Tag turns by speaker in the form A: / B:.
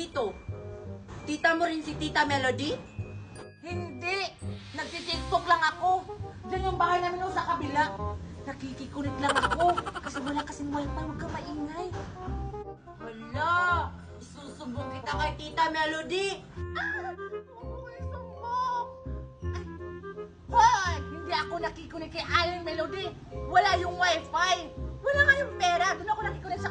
A: dito? Tita mo rin si Tita Melody?
B: Hindi! Nagtitiktok lang ako. Diyan yung bahay namin sa kabila. Nakikikunik lang ako. Kasi wala kasing wifi. Huwag ka maingay.
A: Wala! Isusumbong kita kay Tita Melody!
B: Okay, sumbong! Hoy! Hindi ako nakikunik kay Aling Melody. Wala yung wifi. Wala nga yung pera. Doon ako nakikunik sa